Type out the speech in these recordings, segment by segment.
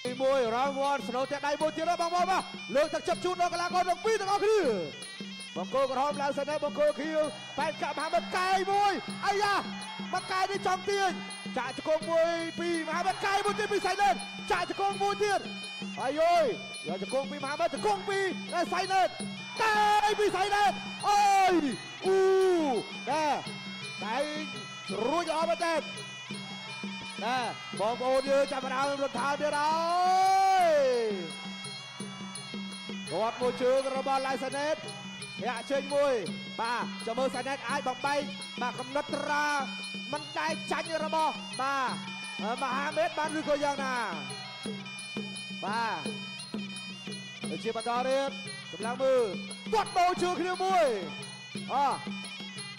មួយរងវ៉ាន់ស្នូតែដៃមួយទៀតបងមកលើកទឹកចិត្តជូនដល់កីឡាករទាំងពីរទាំងអស់គ្នាបង្គោលក្រហមឡើងសិនបង្គោលខៀវបែកកាប់មហាមិត្តកាយមួយអាយ៉ាមកកាយនេះចំទាញចាក់ជង្គង់មួយពីមហាមិត្តកាយមួយទៀតពីសៃណេតចាក់ជង្គង់មួយទៀតអាយយយកជង្គង់ពីមហាមិត្តជង្គង់ពីសៃណេតកាយពីសៃណេតអូយអូតែរួចអស់មែនទេបងប្អូនយើងចាប់ផ្ដើមរត់ថើទៀតហើយគាត់មួយជើងរបស់ឡៃសាណេតធាក់ចេញមួយបាទចាំមើលសាណេតអាចបំបែកបាទកំណត់ត្រាមិនដែកចាញ់របស់បាទមហាមេតបានឬក៏យ៉ាងណាបាទទៅជាបន្តទៀតសម្លឹងមើលទាត់បោជើងគ្នាមួយ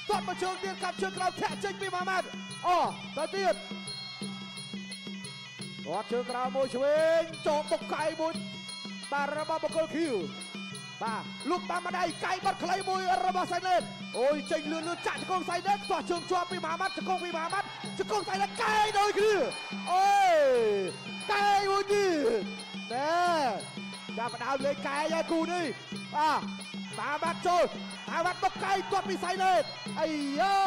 ទាត់មកជើងទៀតកាប់ជើងក្រោយធាក់ចេញពីមហាមេតទៅទៀតគាត់ជើងក្រៅមួយឆ្វេងចូលបុកកាយមួយបាទរបស់បង្គោលខៀវបាទលុបតាមម្ដាយកាយបាត់ខ្លីមួយរបស់សៃណេតអូយចេញលឿនចាក់ជង្គង់សៃណេតទាស់ជើងជាប់ពីមហាម៉ាត់ជង្គង់ពីមហាម៉ាត់ជង្គង់សៃណេតកាយដូចគ្នាអូយកាយមួយទៀតចាប់ផ្ដើមលេងកាយហើយគូនេះមហាម៉ាត់ចូលមហាម៉ាត់បុកកាយទាត់ពីសៃណេតអាយ៉ា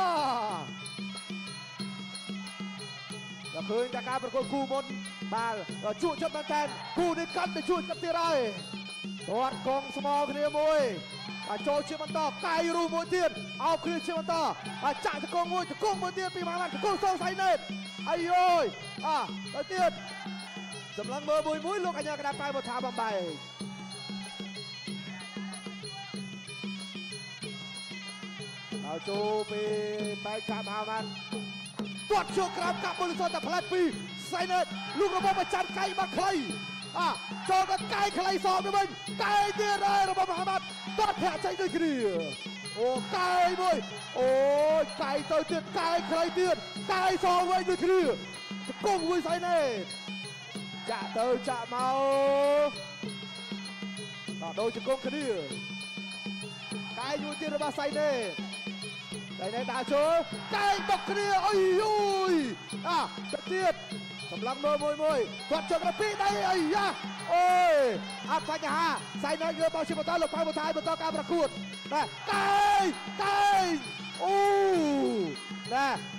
ឃើញតែការប្រកួតគូមុនបាទជក់ចិត្តមែនតើគូនេះកាន់តែជក់ចិត្តទៀតហើយទាត់កងស្មោគ្នាមួយចូលជាបន្តកាយរូមួយទៀតអោបគ្នាជាបន្តចាក់ជង្គង់មួយទៀតពីមហាម៉ាត់ជង្គង់សងសៃណេតអាយយទៅទៀតសម្លឹងមើលមួយលោកអញ្ញាកណ្ដាលប៉ៅមកថាបំបែកដល់ចូលពីបែកកាប់មហាម៉ាត់ទាត់ជើងក្រោមកាប់បុលសតតែផ្លែពីសៃណេតលោករបស់ប្រចាំកាយមកខ្លីចូលទៅកាយខ្លីសងទៅវិញកាយទៀតហើយរបស់មហាម៉ាត់ទាត់ធាក់ចេញដូចគ្នាអូកាយមួយអូយកាយទៅទៀតកាយខ្លីទៀតកាយសងវិញដូចគ្នាជង្គង់មួយសៃណេតចាក់ទៅចាក់មកដល់ដូចជង្គង់គ្នាកាយមួយទៀតរបស់សៃណេតតែនេះដាក់ចូលកាយបុកគ្នាអុយយូយទៅទៀតសម្លឹងមើលមួយគាត់ជើងពីដៃអាយ៉ាអូយអត់បញ្ហាសៃណេតយកបោះជាបន្តលោកផៅបន្ថែមបន្តការប្រកួតកាយអូ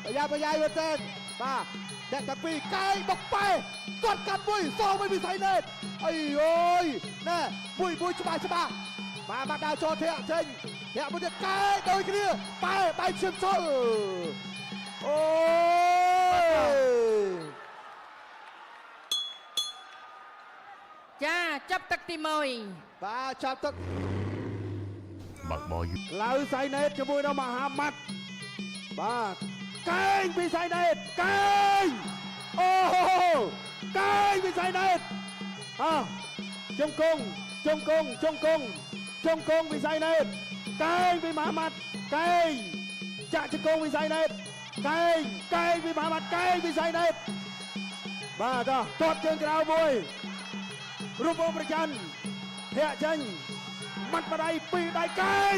ប្រយ័ត្នមែនទេបាទអ្នកទាំងពីរកាយបុកប៉ែគាត់កាត់មួយសងមួយពីសៃណេតអីអូយមួយច្បាស់បាទមកដល់ចូលធាក់ចេញធាក់មួយទៀតកាយដូចគ្នាបែកឈាមចូលអូយចាចាប់ទឹកទី1បាទចាប់ទឹកបាក់បោឡៅសៃណេតជាមួយនឹងមហាម៉ាត់បាទកែងពីសៃណេតកែងអូកែងពីសៃណេតជង្គង់ពីសៃណេតកែងពីមហាម៉ាត់កែងចាក់ជង្គង់ពីសៃណេតកែងពីមហាម៉ាត់កែងពីសៃណេតបាទទាត់ជើងក្រៅមួយរូបអូប្រច័នធាក់ចេញមាត់បដៃពីដៃកែង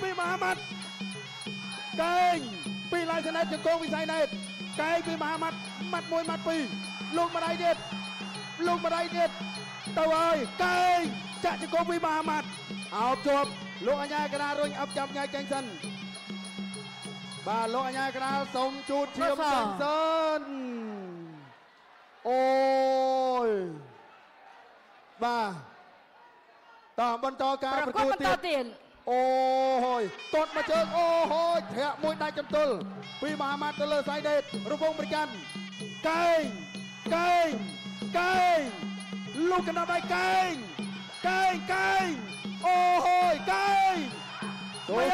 ពីមហាម៉ាត់កែងពីឡៃសណេតជង្គង់ពីសៃណេតកែងពីមហាម៉ាត់ម៉ាត់1ម៉ាត់2លោកបដៃទៀតទៅហើយកែងចាក់ជង្គង់ពីមហាម៉ាត់អោបជាប់លោកអញ្ញាកណ្ដាលរុញអប់ចាប់ញ៉ៃចេញសិនបាទលោកអញ្ញាកណ្ដាលសូមជូតឈាមចេញសិនអូយបាទតើបន្តការប្រកួតទៀតអូយទាត់មកជើងអូយធាក់មួយដាច់ចំទល់ពីមហាម៉ាត់ទៅលើសៃណេតរវងប្រចាំកែងលោកកណ្ដាលដៃកែងអូយកែងអូយ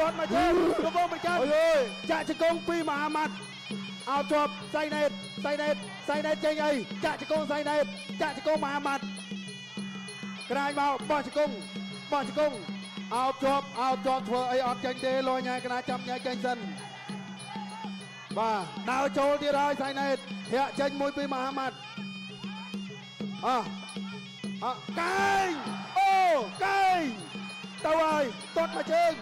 ទាត់មកជើងរវងប្រចាំចាក់ជង្គង់ពីមហាម៉ាត់អោបជាប់សៃណេតចេញអីចាក់ជង្គង់សៃណេតចាក់ជង្គង់មហាម៉ាត់ក្រាញមកបោះជង្គង់អោបជាប់ធ្វើអីអត់ចេញទេលយញ៉ៃកណាចាប់ញ៉ៃចេញសិនបាទដើរចូលទៀតហើយសៃណេតធាក់ចេញមួយពីមហាម៉ាត់កែងទៅហើយទាត់មកជើង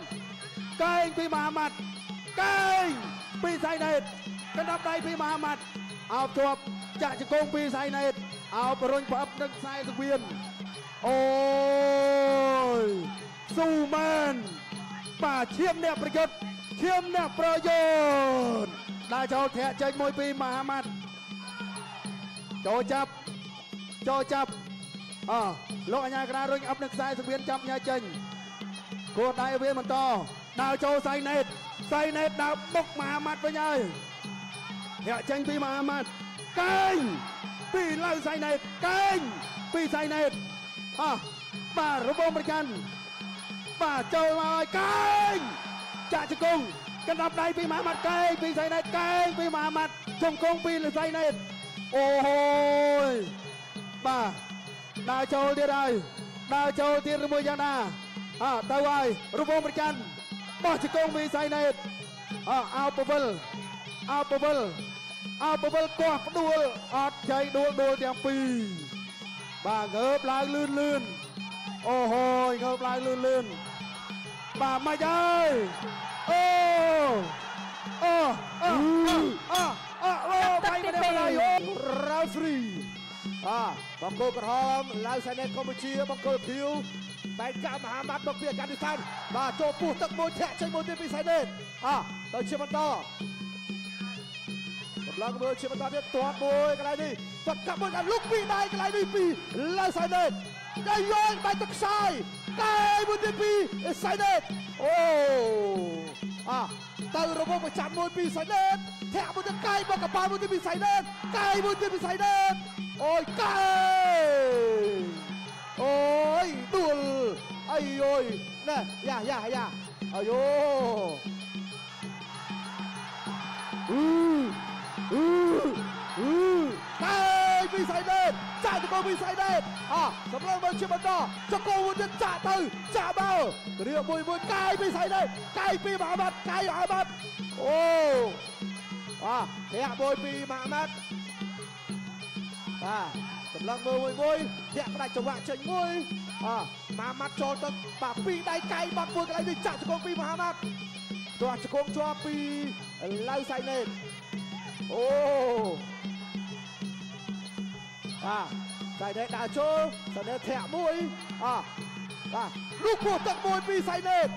កែងពីមហាម៉ាត់កែងពីសៃណេតកណ្ដាប់ដៃពីមហាម៉ាត់ អោបជាប់ចាក់ជង្គង់ពីសៃណេតអោបរុញប្រអប់នឹងខ្សែសង្វៀនអូយស៊ូមែនបាទឈាមអ្នកប្រយុទ្ធឈាមអ្នកប្រយុទ្ធដើរចូលធាក់ចេញមួយពីមហាម៉ាត់ចូលចាប់លោកអញ្ញាក្រារុញអប់នឹងខ្សែសង្វៀនចាប់ញ៉ាចេញគួរដៃវាបន្តដើរចូលសៃណេតដើរបុកមហាម៉ាត់វិញហើយធាក់ចេញពីមហាម៉ាត់កែងពីឡៅសៃណេតកែងពីសៃណេតបាទរបងប្រកាន់បាទចូលមកឲ្យកែងចាក់ជង្គង់កណ្ដាប់ដៃពីមហាម៉ាត់កែងពីសៃណេតកែងពីមហាម៉ាត់ជង្គង់ពីសៃណេតអូហូយបាទដើរចូលទៀតហើយដើរចូលទៀតជាមួយយ៉ាងណាទៅហើយរបងប្រកាន់បោះជង្គង់ពីសៃណេតអោបពវិលកោះផ្ដួលអត់ចៃដួលទាំងពីរបាទងើបឡើងលឿនអូហូយងើបឡើងលឿនបាទមកហើយបាយមិនបានហើយរ៉ាវហ្វ្រីបង្គោលក្រហមឡៅសៃណេតកម្ពុជាបង្គោលខៀវបែកកាមហាម៉ាត់មកពីអាហ្គានីស្ថានបាទចូលពោះទឹកមួយធាក់ចេញមួយទៀតពីសៃណេតទៅជាបន្តកម្លាំងមើលជាបន្តទៀតទាត់មួយកន្លែងនេះទាត់កាប់មួយដល់លុកពីដៃកន្លែងនេះពីឡៅសៃណេតได้ย้อนไปទឹកខ្សែកែមួយទៀតពីសៃណេតអូទៅរបបប្រចាំមួយពីសៃណេតធាក់មួយទៀតកែមកកប៉ាល់មួយទៀតពីសៃណេតកែមួយទៀតពីសៃណេតអូយកែអូយដួលអាយអូយណែយ៉ាអាយអូកែពីសៃណេតចាក់ទៅពីសៃណេតសម្លឹងមើលជាបន្តចកោមួយទៀតចាក់មកគ្រាមួយកាយពីសៃណេតកាយពីមហាម៉ាត់កាយមហាម៉ាត់អូធាក់មួយពីមហាម៉ាត់សម្លឹងមើលមួយធាក់ផ្ដាច់ចង្វាក់ចេញមួយមហាម៉ាត់ចូលទៅពីដៃកាយបាត់មួយកន្លែងនេះចាក់ចកោពីមហាម៉ាត់ទាស់ចកោជាប់ពីឡៅសៃណេតអូសៃណេតដើរចូលសៃណេតធាក់មួយលុកពោះទឹកមួយពីសៃណេត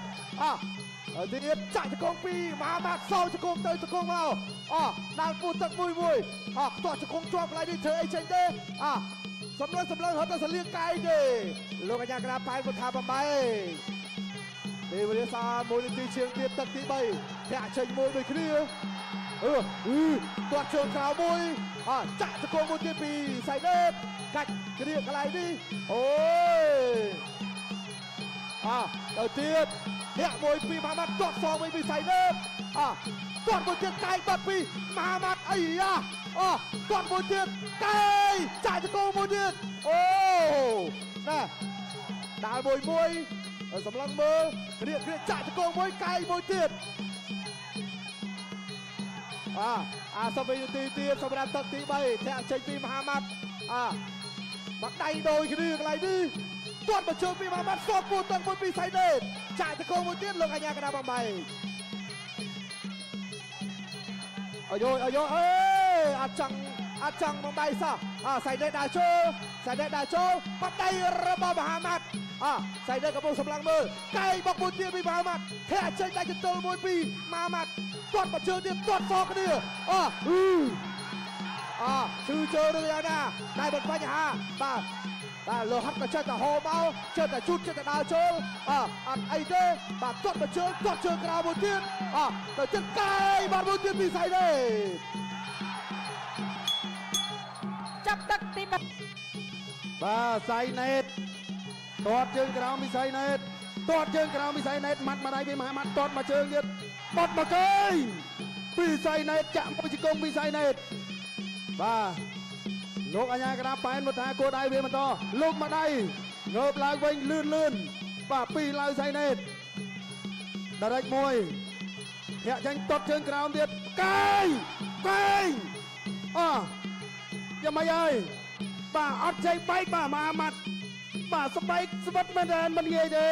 ទៀតចាក់ជង្គង់ពីមហាម៉ាត់សោជង្គង់ទៅជង្គង់មកដើរពោះទឹកមួយខ្ទាស់ជង្គង់ជាប់កន្លែងនេះធ្វើអីចេញទេសម្លឹងហត់ទៅសលៀងកាយទេលោកអាញាក្រាប៉ែនពុថាបំបីពេលវេលា1នាទីជាងទៀតទឹកទី3ធាក់ចេញមួយដូចគ្នាទាត់ជើងក្រៅមួយចាក់ជង្គង់មួយទៀតពីសៃណេតកាច់គ្រាកន្លែងនេះអូយទៅទៀតធាក់មួយពីមហាម៉ាត់ទាត់សងមួយពីសៃណេតទាត់មួយទៀតកែងបាត់ពីមហាម៉ាត់អីទាត់មួយទៀតកែងចាក់ជង្គង់មួយទៀតអូណែដាល់មួយសម្លឹងមើលគ្រាចាក់ជង្គង់មួយកែងមួយទៀតសវិនាទីទៀតសម្រាប់ទឹកទី3ធាក់ចេញពីមហាម៉ាត់បាក់ដៃដូចគ្នាកន្លែងនេះទាត់មកជើងពីមហាម៉ាត់សតពោះទឹកមួយពីសៃណេតចាក់ជង្គង់មួយទៀតលោកអញ្ញាកណ្ដាលបំបីអាយអត់ចង់បំបីសោះសៃណេតដើរចូលបាក់ដៃរបស់មហាម៉ាត់សៃណេតកំពុងសម្លឹងមើលកែងបុកមួយទៀតពីមហាម៉ាត់ធាក់ចេញដៃកន្ទល់មួយពីមហាម៉ាត់ទាត់មកជើងទៀតទាត់សងគ្នាជឿជើងឬយ៉ាងណាតែមិនបញ្ហាបាទលោហិតក៏ចេះតែហោមកចេះតែជូតចេះតែដើរចូលអត់អីទេបាទទាត់មកជើងក្រៅមួយទៀតទៅចិត្តកាយបាទមួយទៀតពីសៃណេតចាប់ទឹកទី3បាទសៃណេតទាត់ជើងក្រៅពីសៃណេតម៉ាត់មកដៃពីមហាម៉ាត់ទាត់មកជើងទៀតបត់មកកែងពីសៃណេតចាក់មួយជង្គង់ពីសៃណេតបាទលោកអញ្ញាកណ្ដាលប៉ែនមកថាគោដៃវាបន្តលោកមកដៃងើបឡើងវិញលឿនបាទពីឡៅសៃណេតដរិចមួយធាក់ចាញ់ទាត់ជើងក្រោមទៀតកែងយ៉ាងម៉េចហើយបាទអត់ចេញបែកបាទមហាម៉ាត់បាទស្បែកស្វិតមែនទេមិនងាយទេ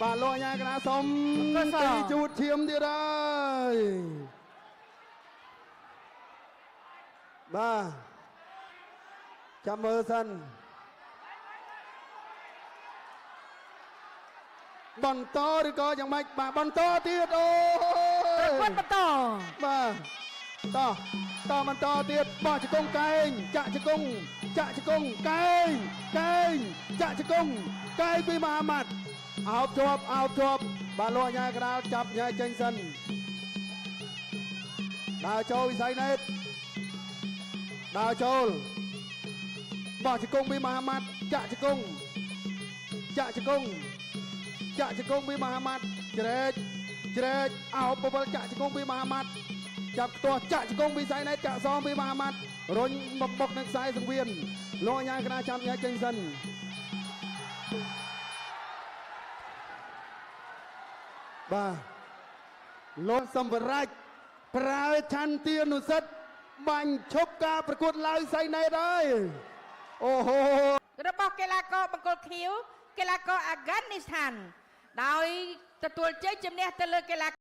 បាទលោកអញ្ញាកណ្ដាលសុំទីជូតឈាមទៀតហើយ បាទចាំមើលសិនបន្តឬក៏យ៉ាងម៉េចបាទបន្តទៀតអូយ ប្រកួតបន្ត បាទតបន្តទៀតបោះជង្គង់កែងចាក់ជង្គង់កែងចាក់ជង្គង់កែងពីមហាម៉ាត់អោបជាប់បាទលោកអាញាកដាលចាប់ញ៉ែចេញសិនដើរចូលវិស័យណេតដើរចូលបោះជង្គង់ពីមហាម៉ាត់ចាក់ជង្គង់ពីមហាម៉ាត់ជ្រែកអោបបវលចាក់ជង្គង់ពីមហាម៉ាត់ចាប់ខ្ទាស់ចាក់ជង្គង់ពីវិស័យណេតចាក់សមពីមហាម៉ាត់រុញមកបុកនឹងខ្សែសង្វៀនលោកអាញាកដាលចាប់ញ៉ែចេញសិនបាទលោកសម្បរាជប្រើឆន្ទានុសិទ្ធិបាញ់ឈប់ការប្រកួតឡើងសៃណេតហើយអូហូ របស់កីឡាករបង្គោលខៀវកីឡាករអាហ្គានីស្ថានដោយទទួលជ័យជំនះទៅលើកីឡា